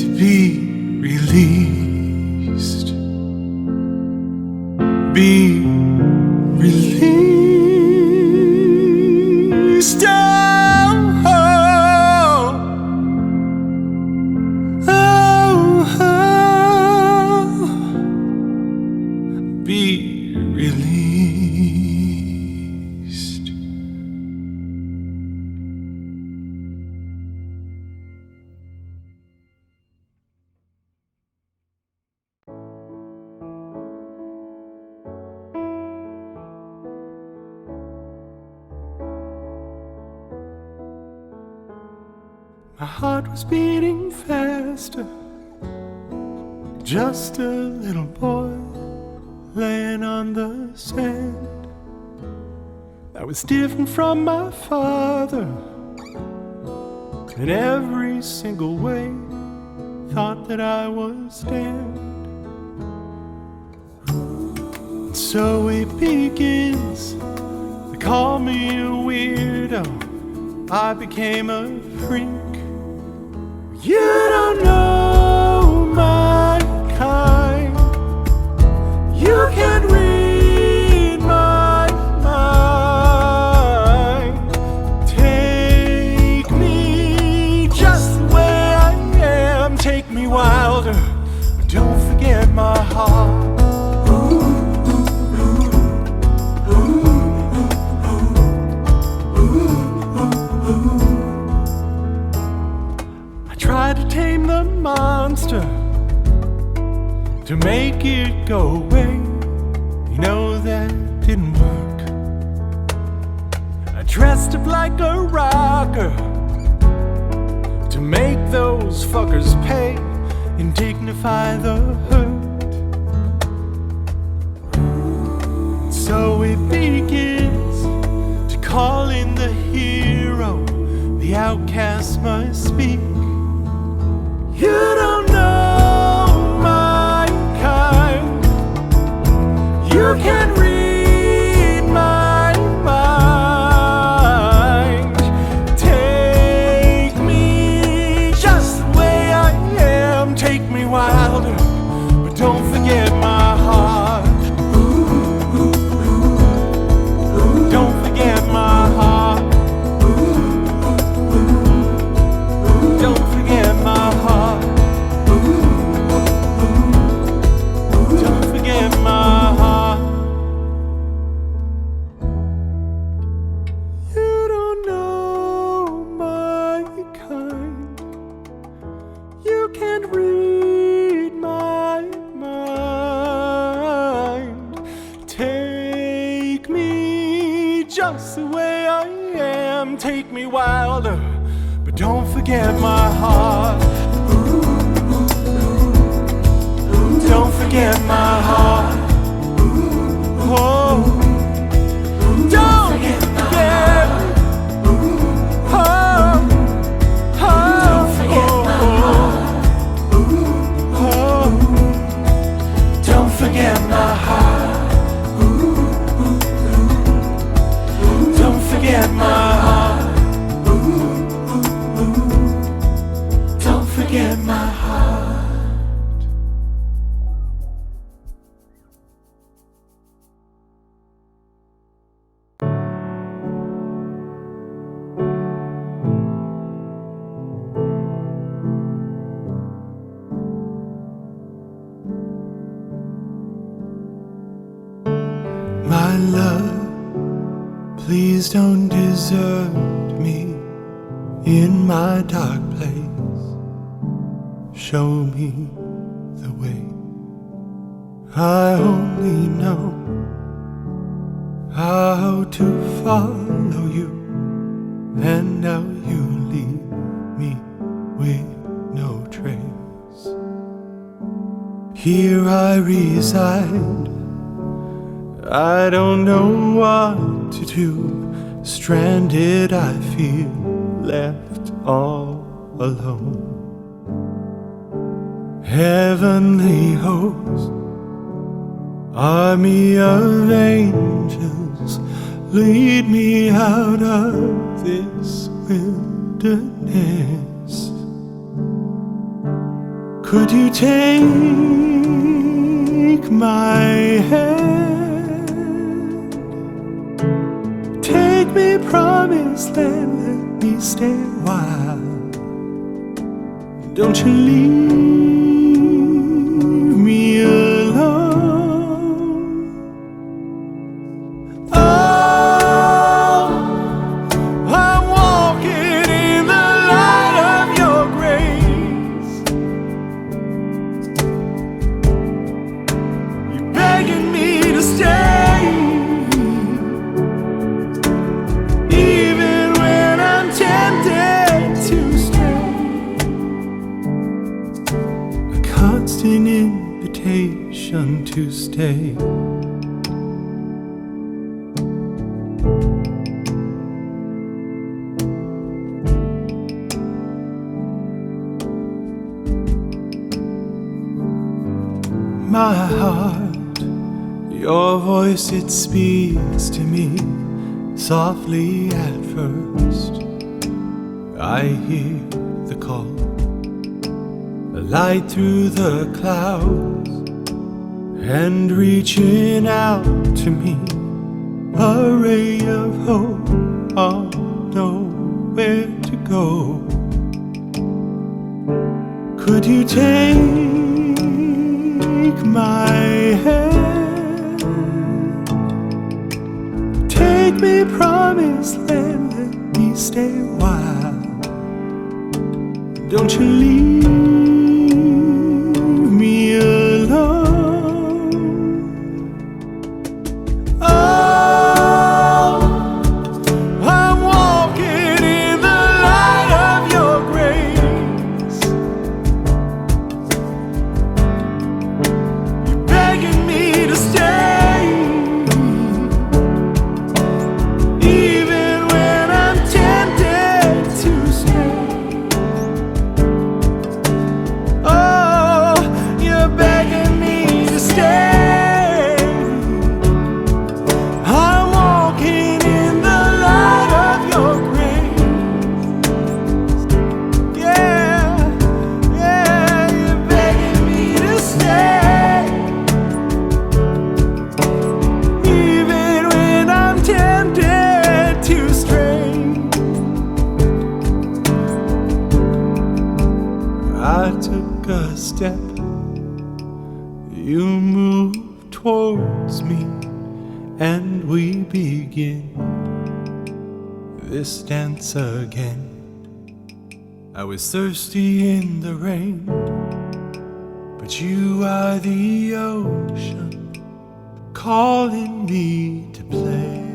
to be released. Be released. Oh, be released. My heart was beating faster, just a little boy laying on the sand. I was different from my father in every single way, thought that I was damned. And so it begins, they call me a weirdo, I became a freak. You don't know my kind, you can't read my mind. Take me just the way I am, take me wilder, but don't forget my heart. Tried to tame the monster, to make it go away. You know that didn't work. I dressed up like a rocker, to make those fuckers pay and dignify the hurt. So it begins to call in the hero, the outcast must speak. You don't know my kind, you can't read my mind. Take me just the way I am, take me wilder, but don't forget my heart. Don't forget my heart. Don't forget my heart. Don't forget my heart. You don't know my kind. You can't read my mind. Take me just the way I am. Take me wilder, but don't forget my heart. Don't forget my heart. Oh, don't forget. Oh, oh, don't forget my heart. Oh, don't forget my heart. Don't forget my heart. Don't forget my heart. My love, please don't desert me in my dark place. Show me the way. I only know how to follow you, and now you leave me with no trace. Here I reside, I don't know what to do. Stranded, I feel left all alone. Heavenly host, army of angels, lead me out of this wilderness. Could you take my hand? Take me promised land, let me stay a while. Don't you leave me alone. Oh, I'm walking in the light of your grace. You're begging me to stay, even when I'm tempted to stray. A constant invitation to stay. My heart, your voice, it speaks to me softly at first. I hear the call, a light through the clouds, and reaching out to me, a ray of hope. I'll know where to go. Could you take my hand? Take me promised land, let me stay a while. Don't you leave me alone. Oh, I'm walking in the light of your grace. You're begging me to stay, even when I'm tempted to stray. step, you move towards me, and we begin this dance again. I was thirsty in the rain, but you are the ocean calling me to play.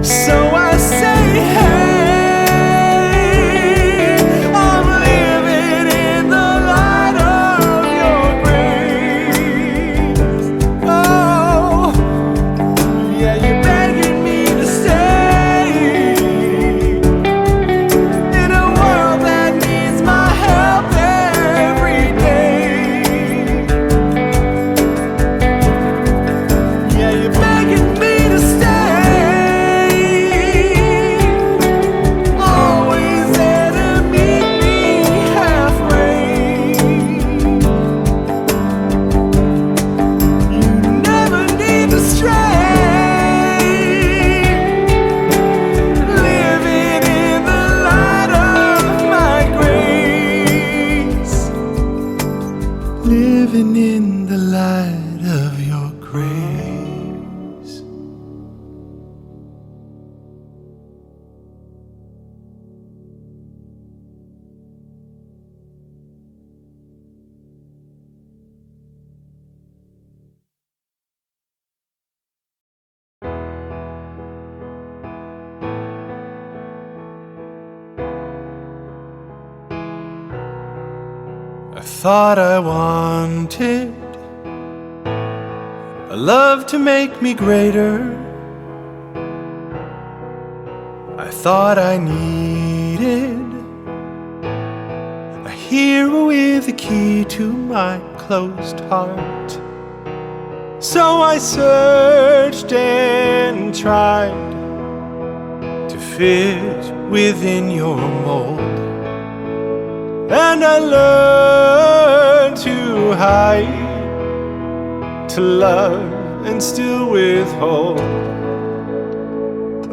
So I say, hey, I'm living in the light of your grace. Oh, yeah, you're begging me to stay in a world that needs my help every day. Yeah, you're begging me to stay. Always there to meet me halfway. You never need to stray. Living in the light of my grace. Living in the light of your grace. I thought I wanted a love to make me greater. I thought I needed a hero with a key to my closed heart. So I searched and tried to fit within your mold. And I learned to hide, to love and still withhold.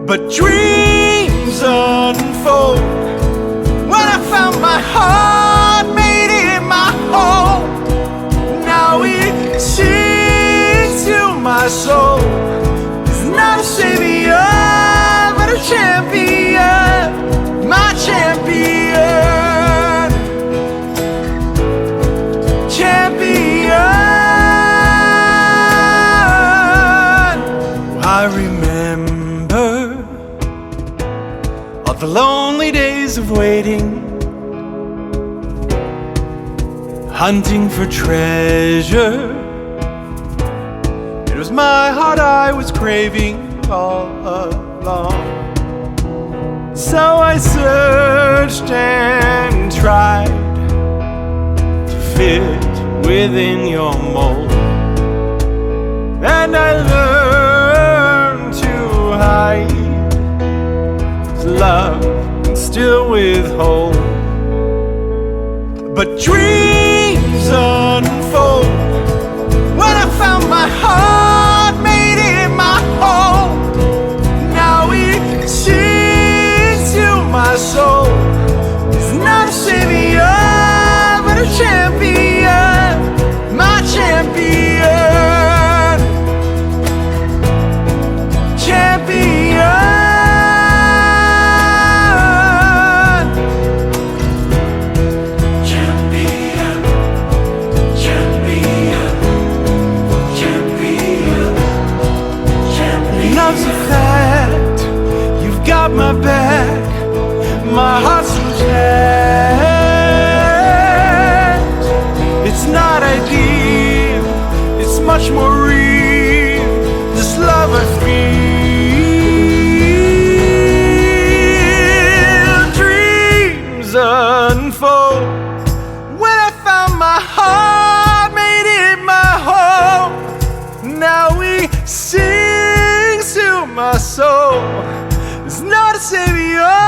But dreams unfold when I found my heart made it my home. Now it sings to my soul. It's not a savior, but a champion, my champion. I remember all the lonely days of waiting, hunting for treasure. It was my heart I was craving all along. So I searched and tried to fit within your mold. And I learned to hide, to love and still withhold. But dreams unfold when I found my heart made it my home. Now it sings to my soul. It's not a savior, but a champion, my champion. Got my back, my heart's intact. It's not ideal, it's much more real. This love I feel. Dreams unfold when I found my heart made it my home. Now we sing to my soul. It's not a savior,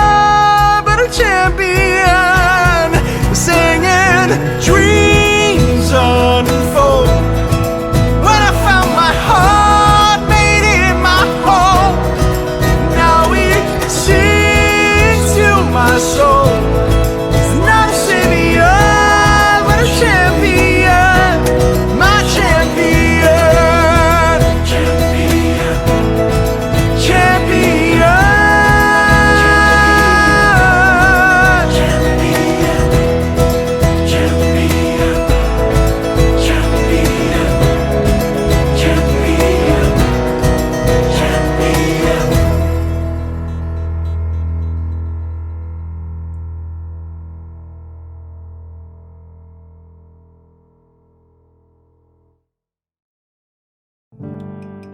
but a champion. Singing dreams unfold when I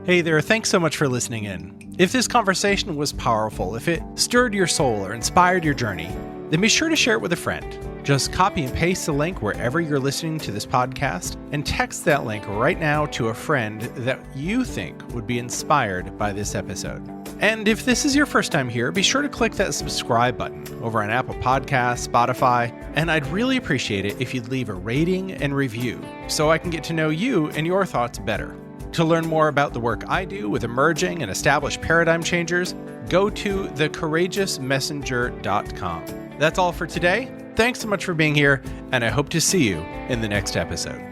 Hey there, thanks so much for listening in. If this conversation was powerful, if it stirred your soul or inspired your journey, then be sure to share it with a friend. Just copy and paste the link wherever you're listening to this podcast and text that link right now to a friend that you think would be inspired by this episode. And if this is your first time here, be sure to click that subscribe button over on Apple Podcasts, Spotify, and I'd really appreciate it if you'd leave a rating and review so I can get to know you and your thoughts better. To learn more about the work I do with emerging and established paradigm changers, go to thecourageousmessenger.com. That's all for today. Thanks so much for being here, and I hope to see you in the next episode.